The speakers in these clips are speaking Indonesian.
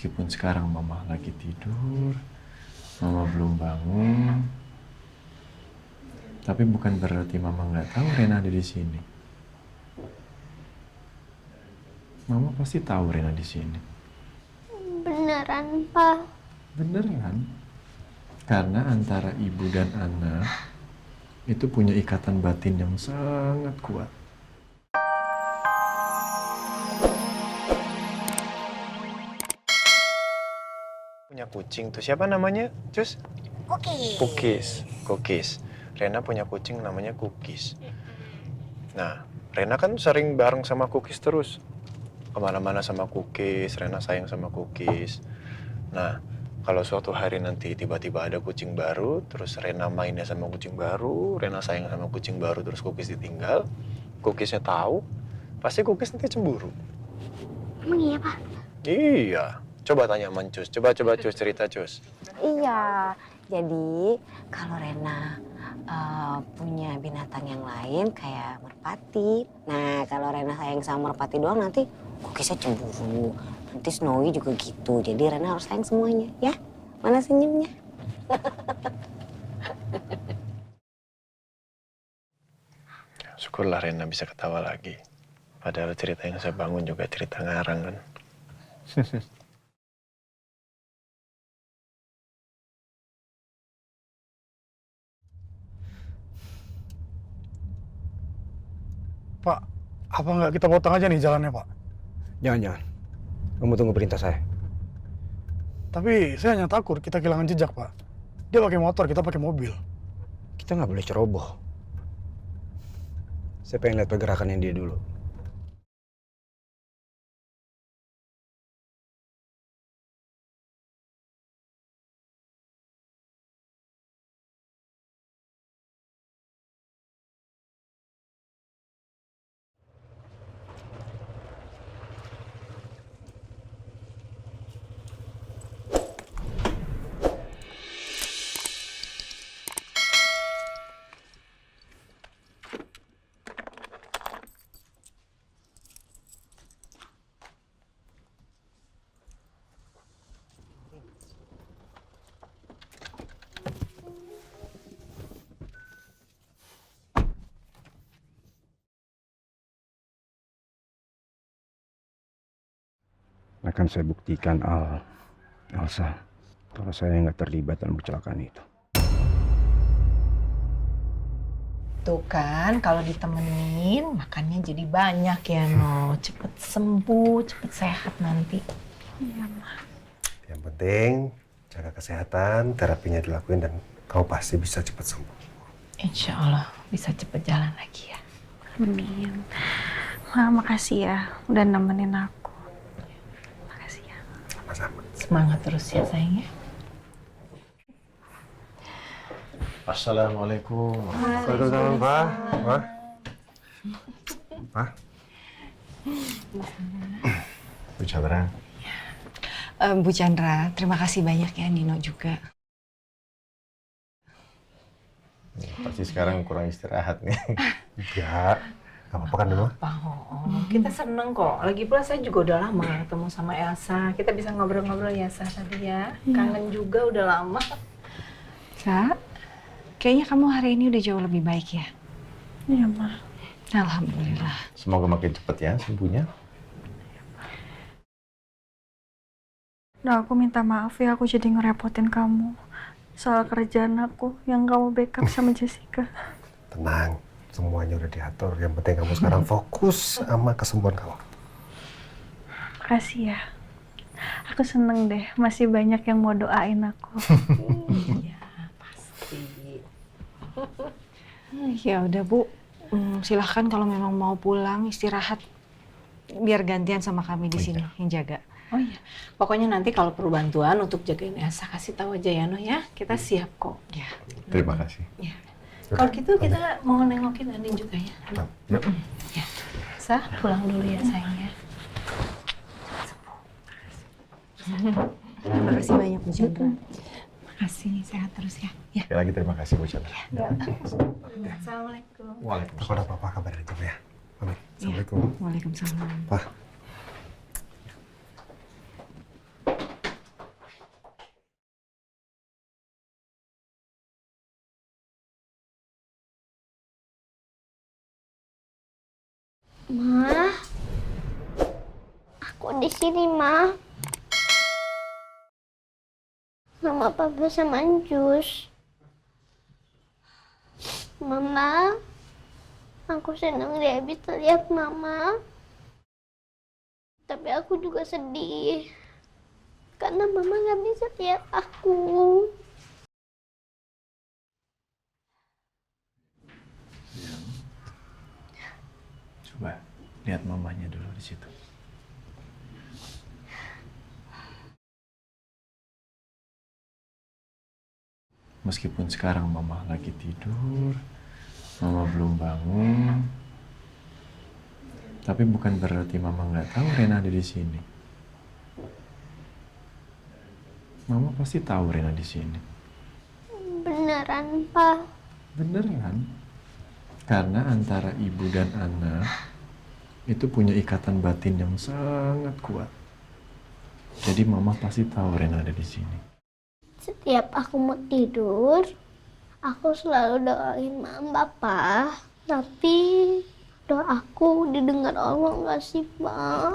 Meskipun sekarang mama lagi tidur, mama belum bangun, tapi bukan berarti mama nggak tahu Rena ada di sini. Mama pasti tahu Rena di sini. Beneran, Pak? Beneran. Karena antara ibu dan anak itu punya ikatan batin yang sangat kuat. Punya kucing tuh siapa namanya, Cus? Cookies. Rena punya kucing namanya Cookies. Nah, Rena kan sering bareng sama Cookies terus. Kemana-mana sama Cookies, Rena sayang sama Cookies. Nah, kalau suatu hari nanti tiba-tiba ada kucing baru, terus Rena mainnya sama kucing baru, Rena sayang sama kucing baru, terus Cookies ditinggal, Cookiesnya tahu, pasti Cookies nanti cemburu. Emang iya, Pak? Iya. Coba tanya sama Cus. Coba Cus cerita Cus. Iya, jadi kalau Rena punya binatang yang lain kayak merpati. Nah, kalau Rena sayang sama merpati doang nanti Cookiesnya cemburu. Nanti Snowy juga gitu. Jadi Rena harus sayang semuanya, ya? Mana senyumnya? Syukurlah Rena bisa ketawa lagi. Padahal cerita yang saya bangun juga cerita ngarang kan. Pak, apa nggak kita potong aja nih jalannya, Pak? Jangan. Kamu tunggu perintah saya. Tapi saya hanya takut kita kehilangan jejak, Pak. Dia pakai motor, kita pakai mobil. Kita nggak boleh ceroboh. Saya pengen lihat pergerakannya dia dulu. Akan saya buktikan Elsa, kalau saya nggak terlibat dalam kecelakaan itu. Tuh kan, kalau ditemenin makannya jadi banyak ya, No. Cepet sembuh, cepet sehat nanti. Iya, Ma. Yang penting jaga kesehatan, terapinya dilakuin dan kamu pasti bisa cepat sembuh. Insya Allah bisa cepet jalan lagi ya. Amin. Ma, makasih ya udah nemenin aku. Makasih ya. Sama-sama. Semangat terus ya sayang ya. Assalamualaikum. Waalaikumsalam, Pak. Pak. Pak. Bu Chandra. Bu Chandra, terima kasih banyak ya Nino juga. Pasti sekarang kurang istirahat nih. Ya, nggak apa-apa kan Nino? Kita seneng kok. Lagi pula saya juga udah lama gak ketemu sama Elsa. Kita bisa ngobrol-ngobrol ya, Sa, tadi ya. Kangen juga udah lama. Sa, kayaknya kamu hari ini udah jauh lebih baik ya? Iya, Ma. Alhamdulillah. Semoga makin cepet ya sembuhnya. Nah, aku minta maaf ya aku jadi ngerepotin kamu. Soal kerjaan aku yang kamu backup sama Jessica. Tenang, semuanya udah diatur. Yang penting kamu sekarang fokus sama kesembuhan kamu. Makasih ya. Aku seneng deh, masih banyak yang mau doain aku. Iya, pasti. Ya udah Bu, silahkan kalau memang mau pulang istirahat. Biar gantian sama kami di sini yang jaga. Oh iya, pokoknya nanti kalau perlu bantuan untuk jagain Elsa kasih tahu aja ya, No ya. Kita siap kok. Ya. Terima kasih. Ya. Kalau gitu kita mau nengokin Andin juga ya. Yuk. Ya. Sa, pulang dulu ya sayang ya. Terima kasih banyak Bu Chandra. Makasih, sehat terus ya. Ya. Sekali lagi terima kasih Bu Chandra. Assalamualaikum. Waalaikumsalam. Kalau ada apa-apa kabarin aja ya. Amin. Assalamualaikum. Waalaikumsalam. Pak. aku di sini, Ma. Sama Papa sama Anjus. Mama, aku senang dia bisa lihat Mama. Tapi aku juga sedih. Karena Mama gak bisa lihat aku. Coba lihat mamanya dulu di situ. Meskipun sekarang mama lagi tidur, mama belum bangun, tapi bukan berarti mama nggak tahu Rena ada di sini. Mama pasti tahu Rena di sini. Beneran, Pa? Beneran. Karena antara ibu dan anak itu punya ikatan batin yang sangat kuat. Jadi mama pasti tahu Rena ada di sini. Setiap aku mau tidur, aku selalu doain Mama, Pa. Tapi doaku didengar Allah nggak sih, Pa?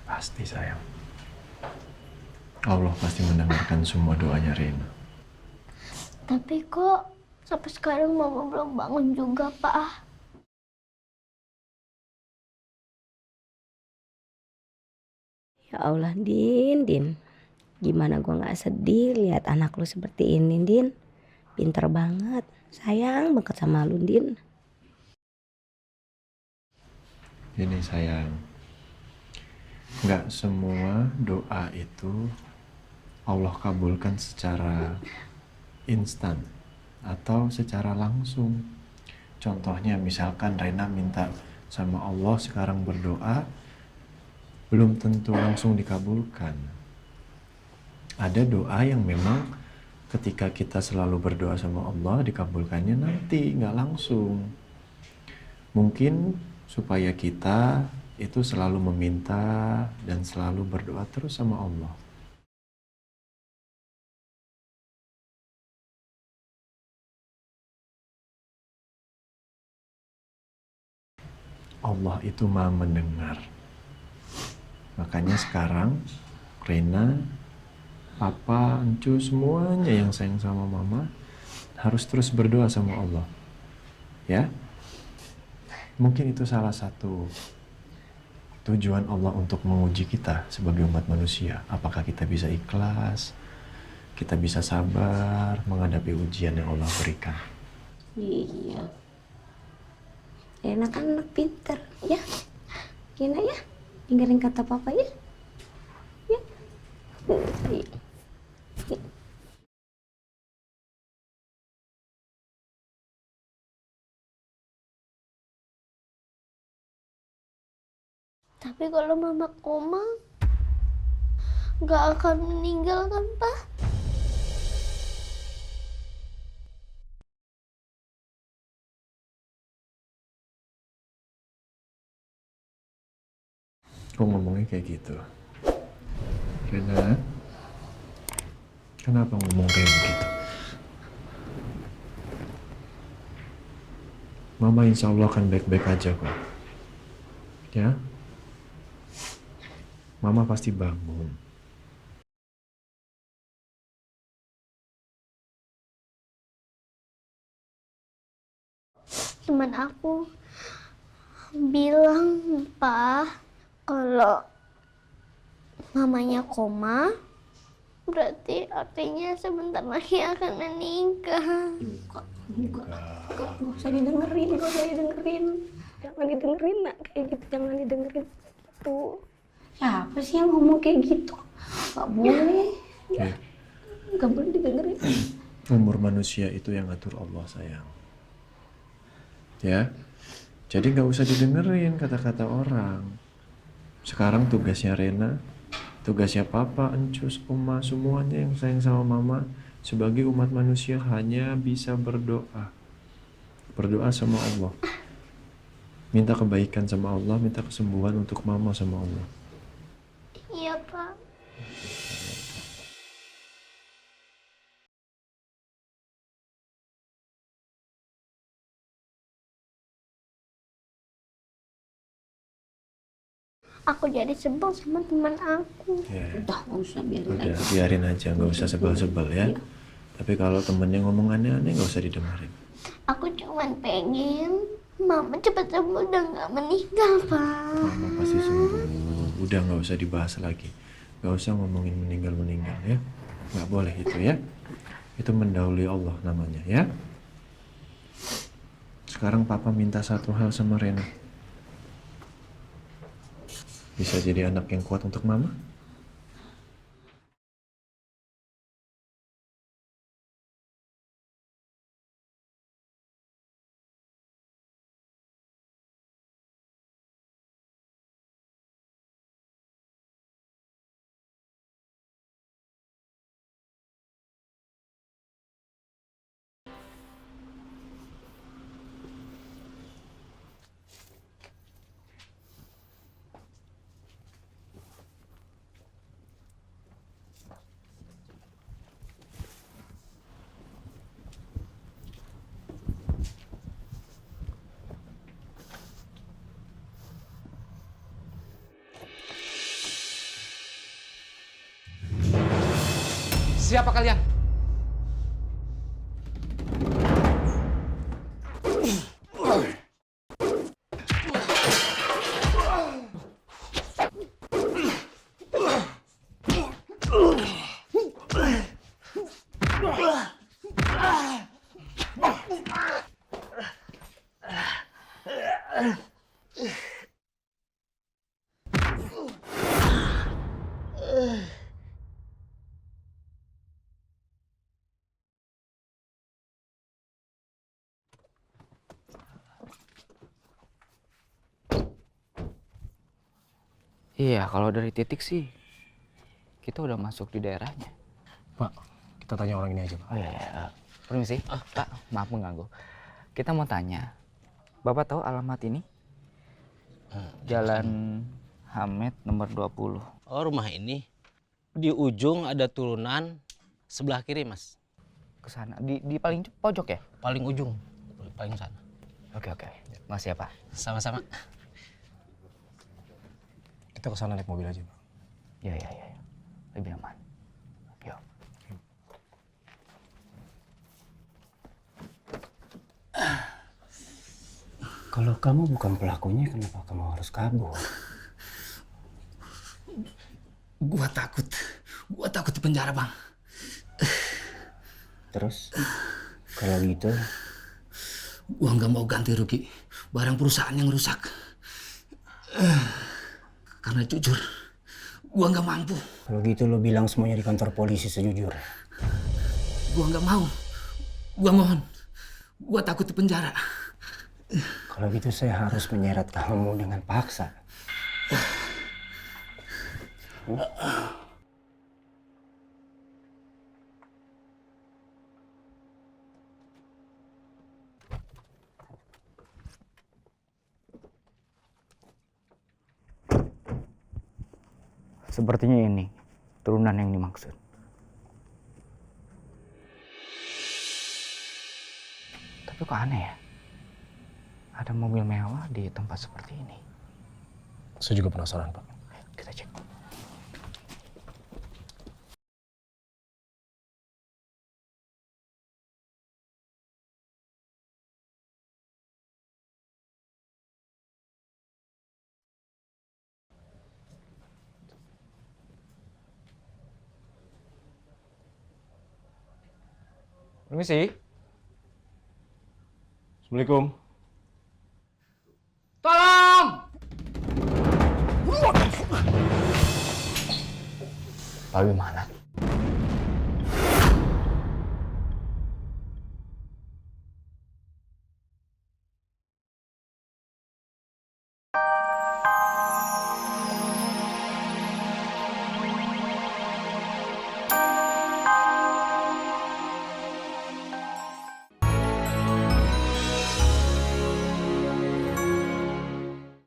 Pasti sayang. Allah pasti mendengarkan semua doanya Rena. Tapi kok sampai sekarang Mama belum bangun juga, Pa. Ya Allah, Din. Gimana gua nggak sedih lihat anak lu seperti ini, Din. Pinter banget, sayang banget sama lu, Din. Ini sayang, nggak semua doa itu Allah kabulkan secara instan atau secara langsung. Contohnya misalkan Rena minta sama Allah sekarang berdoa, belum tentu langsung dikabulkan. Ada doa yang memang ketika kita selalu berdoa sama Allah dikabulkannya nanti, nggak langsung. Mungkin supaya kita itu selalu meminta dan selalu berdoa terus sama Allah. Allah itu maha mendengar. Makanya sekarang Rena, Papa, Encu, semuanya yang sayang sama Mama harus terus berdoa sama Allah. Ya? Mungkin itu salah satu tujuan Allah untuk menguji kita sebagai umat manusia. Apakah kita bisa ikhlas, kita bisa sabar menghadapi ujian yang Allah berikan. Iya. Rena kan anak pinter, ya. Gina ya, dengerin kata Papa ya. Ya. Iya. Tapi kalau Mama koma, nggak akan meninggal kan, Pa? Kok ngomongnya kayak gitu? Rena, kenapa ngomong kayak begitu? Mama insya Allah akan baik-baik aja kok. Ya? Mama pasti bangun. Cuman aku bilang, Pa, kalau mamanya koma, berarti artinya sebentar lagi akan meninggal. Gak usah didengerin, jangan didengerin nak kayak gitu, jangan didengerin tuh. Siapa sih yang ngomong kayak gitu? Gak boleh, gak boleh didengerin. Umur manusia itu yang ngatur Allah sayang. Ya, jadi nggak usah didengerin kata-kata orang. Sekarang tugasnya Rena, tugasnya Papa, Encus, Oma, semuanya yang sayang sama Mama sebagai umat manusia hanya bisa berdoa. Berdoa sama Allah. Minta kebaikan sama Allah, minta kesembuhan untuk Mama sama Allah. Iya, Pak. aku jadi sebel sama teman aku. Ya, Udah, nggak usah biarin udah aja. biarin aja, nggak usah sebel-sebel ya. Tapi kalau temennya ngomong aneh-aneh nggak usah didengerin. Aku cuman pengen mama cepat sembuh dan nggak meninggal, Pak. Mama pasti sembuh. Udah nggak usah dibahas lagi. Nggak usah ngomongin meninggal-meninggal ya. Nggak boleh itu ya. Itu mendahului Allah namanya ya. Sekarang papa minta satu hal sama Rena. Bisa jadi anak yang kuat untuk mama? Siapa kalian? Iya, kalau dari titik sih kita udah masuk di daerahnya. Pak, kita tanya orang ini aja, Pak. Oh iya, iya. Permisi, Pak, maaf mengganggu. Kita mau tanya, Bapak tahu alamat ini? Jalan Hamed nomor 20. Oh, rumah ini di ujung ada turunan sebelah kiri, Mas. Ke sana, di paling pojok ya? Paling ujung, paling sana. Oke. Makasih ya, Pak. Sama-sama. Kita ke sana naik mobil aja, Pak. Iya. Lebih aman. Yuk. Kalau kamu bukan pelakunya, kenapa kamu harus kabur? Gua takut di penjara, Bang. Terus, kalau gitu, Gua nggak mau ganti rugi barang perusahaan yang rusak. Karena jujur, gua nggak mampu. kalau gitu lo bilang semuanya di kantor polisi sejujurnya. Gua nggak mau. Gua mohon. Gua takut di penjara. Kalau gitu saya harus menyeret kamu dengan paksa. Sepertinya ini turunan yang dimaksud. Tapi kok aneh ya? Ada mobil mewah di tempat seperti ini. Saya juga penasaran, Pak. Kita cek. Permisi. Assalamualaikum. Tolong! Pak gimana?